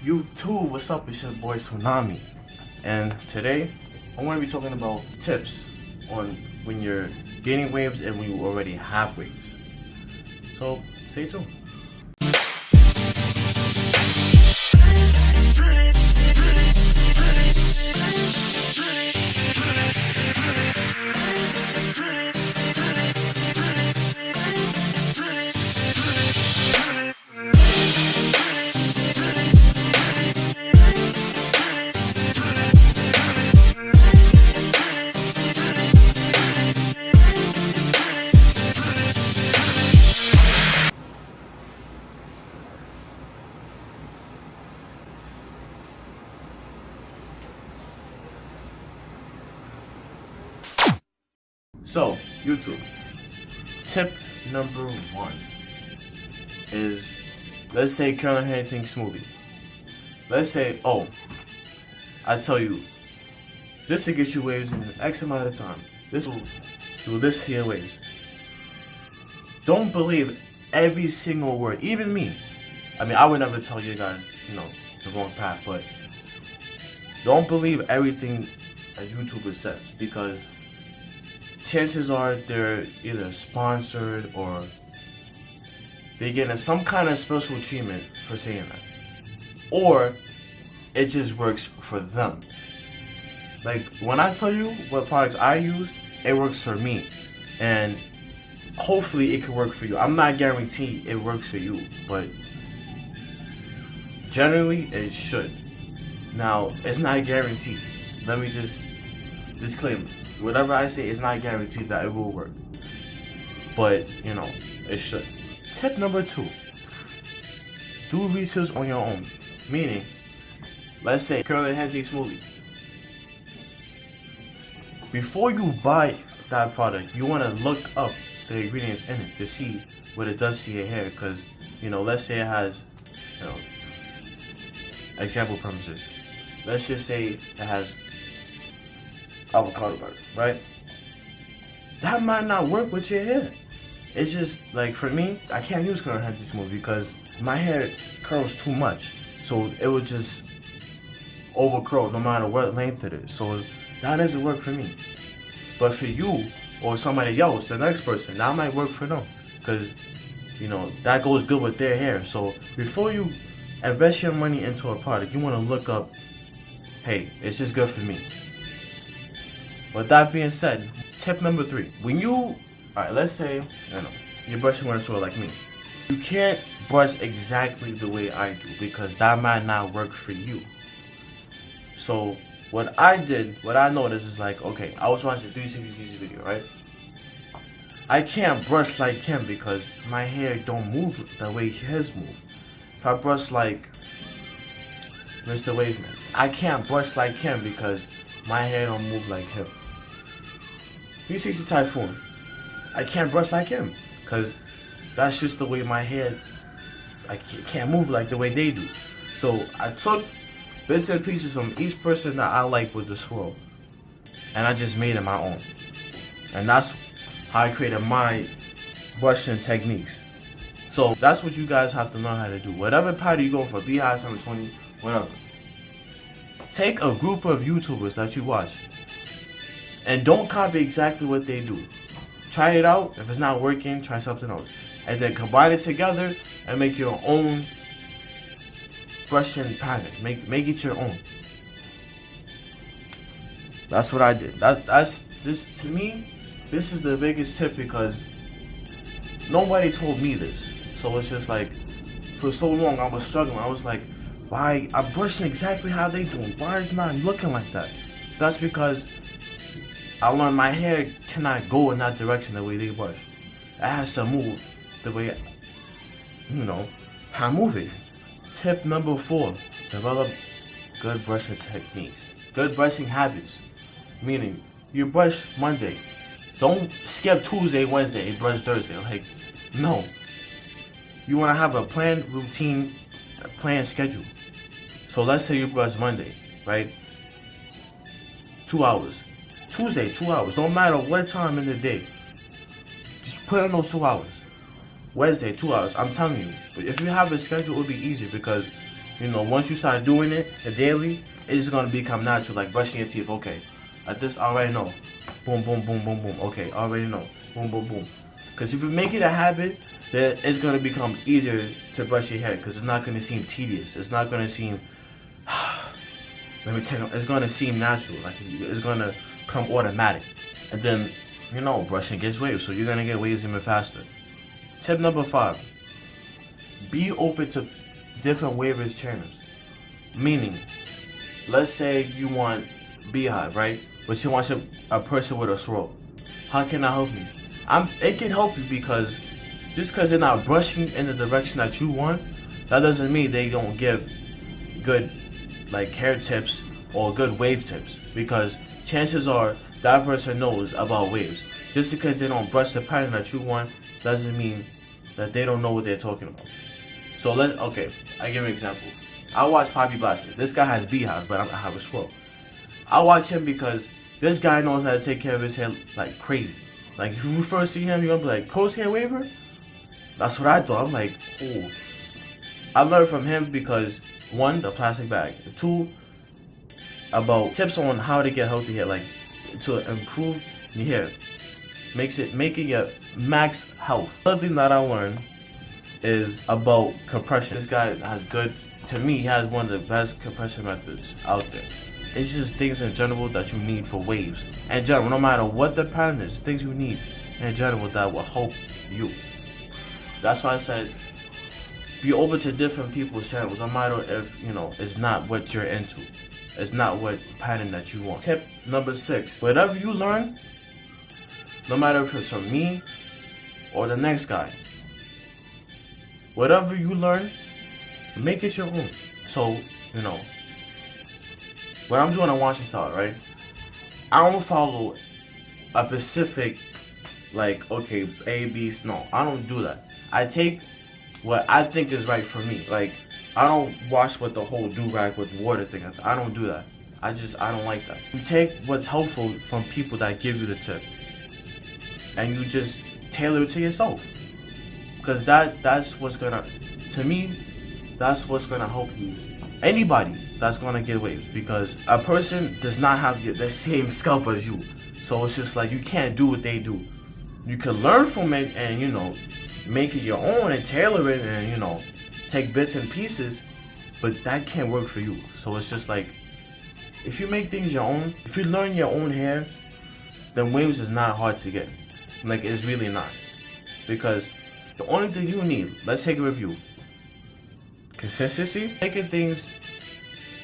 YouTube, what's up? It's your boy Tsunami, and today I'm going to be talking about tips on when you're gaining waves and when you already have waves. So stay tuned. So, YouTube, tip number one is, let's say Carolyn Huntington smoothie. Let's say, oh, I tell you, this will get you waves in X amount of time. This will do this here waves. Don't believe every single word, even me. I mean, I would never tell you guys, the wrong path, but don't believe everything a YouTuber says, because chances are they're either sponsored or they're getting some kind of special treatment for saying that. Or it just works for them. Like, when I tell you what products I use, it works for me. And hopefully it can work for you. I'm not guaranteed it works for you, but generally it should. Now, it's not guaranteed. Let me just disclaim it. Whatever I say is not guaranteed that it will work. But, it should. Tip number two. Do research on your own. Meaning, let's say Carolyn Huntington smoothie. Before you buy that product, you want to look up the ingredients in it to see what it does to your hair. Because, let's say it has, example purposes. Let's just say it has avocado butter, right? That might not work with your hair. It's just like, for me, I can't use Carolyn Huntington smoothie because my hair curls too much, so it would just over curl no matter what length it is. So that doesn't work for me. But for you or somebody else, the next person, that might work for them, because that goes good with their hair. So before you invest your money into a product, you want to look up, hey, is this good for me? With that being said, tip number three. When you, alright, let's say, you're brushing with a sword like me. You can't brush exactly the way I do because that might not work for you. So, what I noticed is like, okay, I was watching 360 Easy video, right? I can't brush like him because my hair don't move the way his move. If I brush like Mr. Waveman, I can't brush like him because my hair don't move like him. 360 Typhoon, I can't brush like him because that's just the way my hair, I can't move like the way they do. So I took bits and pieces from each person that I like with the swirl, and I just made it my own. And that's how I created my brushing techniques. So that's what you guys have to learn how to do. Whatever pattern you go for, Beehive 720, whatever. Take a group of YouTubers that you watch and don't copy exactly what they do. Try it out. If it's not working, try something else. And then combine it together and make your own brushing pattern. Make it your own. That's what I did. To me, this is the biggest tip because nobody told me this. So it's just like, for so long I was struggling. I was like, why I'm brushing exactly how they do? Why is mine looking like that? That's because I learned my hair cannot go in that direction the way they brush. It has to move the way, I move it. Tip number four, develop good brushing techniques. Good brushing habits. Meaning, you brush Monday. Don't skip Tuesday, Wednesday, and brush Thursday. Like, no. You want to have a planned routine, a planned schedule. So let's say you brush Monday, right? 2 hours. Tuesday, 2 hours. Don't matter what time in the day. Just put in those 2 hours. Wednesday, 2 hours. I'm telling you. But if you have a schedule, it'll be easier because You know, once you start doing it daily, it's gonna become natural, like brushing your teeth. Okay, at this, I already know. Boom, boom, boom, boom, boom. Okay, I already know. Boom, boom, boom. Because if you make it a habit, then it's gonna become easier to brush your hair. Because it's not gonna seem tedious. It's not gonna seem. Let me tell you, it's gonna seem natural. Like it's gonna come automatic. And then, you know, brushing gets waves, so you're gonna get waves even faster. Tip number 5: be open to different waivers channels. Meaning, let's say you want Beehive, right? But you want a person with a swirl. How can I help you? It can help you because just because they're not brushing in the direction that you want, that doesn't mean they don't give good like hair tips or good wave tips. Because chances are that person knows about waves. Just because they don't brush the pattern that you want doesn't mean that they don't know what they're talking about. So okay, I give an example. I watch Poppy Blasted. This guy has Beehive, but I have a swirl. I watch him because this guy knows how to take care of his hair like crazy. Like if you first see him, you're gonna be like, Coast Hair Waver? That's what I thought. I'm like, oh. I learned from him because 1, the plastic bag. 2, about tips on how to get healthy hair, like to improve your hair. Making your max health. Another thing that I learned is about compression. This guy has to me, he has one of the best compression methods out there. It's just things in general that you need for waves. In general, no matter what the pattern is, things you need in general that will help you. That's why I said, be open to different people's channels, no matter if, you know, it's not what you're into. It's not what pattern that you want. Tip number 6, whatever you learn, no matter if it's from me or the next guy, whatever you learn, make it your own. So, you know, when I'm doing a washing style, right? I don't follow a specific, like, okay, A, B, no, I don't do that. I take what I think is right for me. Like, I don't wash with the whole do-rag with water thing. I don't do that. I don't like that. You take what's helpful from people that give you the tip, and you just tailor it to yourself. Because that's what's gonna, to me, that's what's gonna help you. Anybody that's gonna get waves, because a person does not have the same scalp as you. So it's just like you can't do what they do. You can learn from it and, you know, make it your own and tailor it and, you know, take bits and pieces, but that can't work for you. So it's just like, if you make things your own, if you learn your own hair, then waves is not hard to get. Like, it's really not. Because the only thing you need, let's take a review. Consistency, making things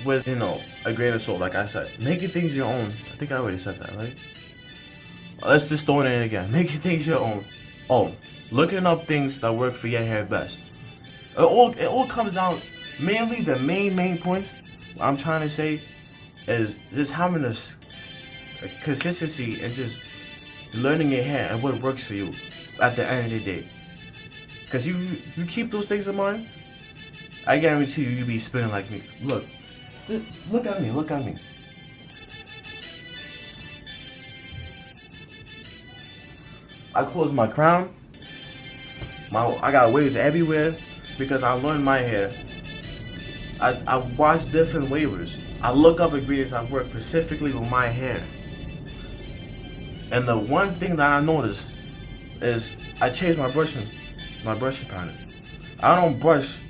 with, you know, a grain of salt, like I said. Making things your own. I think I already said that, right? Let's just throw it in again. Making things your own. Oh, looking up things that work for your hair best. It all comes down, mainly the main point I'm trying to say is just having a consistency and just learning your hair and what works for you at the end of the day. Because if you keep those things in mind, I guarantee you'll be spinning like me. Look at me, look at me. I close my crown. I got waves everywhere because I learned my hair. I watch different waivers. I look up ingredients that work specifically with my hair. And the one thing that I noticed is I changed my brushing pattern. I don't brush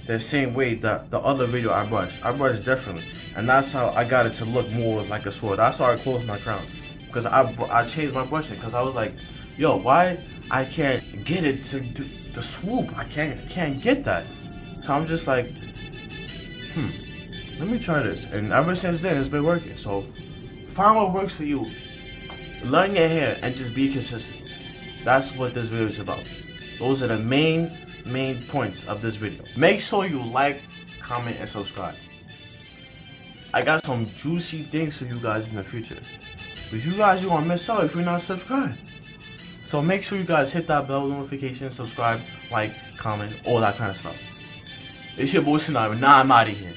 the same way that the other video I brush. I brush differently. And that's how I got it to look more like a sword. That's how I closed my crown. Because I changed my brushing. Because I was like, yo, why I can't get it to do the swoop? I can't get that. So I'm just like, let me try this. And ever since then, it's been working. So find what works for you. Learn your hair and just be consistent. That's what this video is about. Those are the main points of this video. Make sure you like, comment, and subscribe. I got some juicy things for you guys in the future. But you guys, you're gonna miss out if you're not subscribed. So make sure you guys hit that bell notification, subscribe, like, comment, all that kind of stuff. It's your boy Scenario. Now I'm out of here.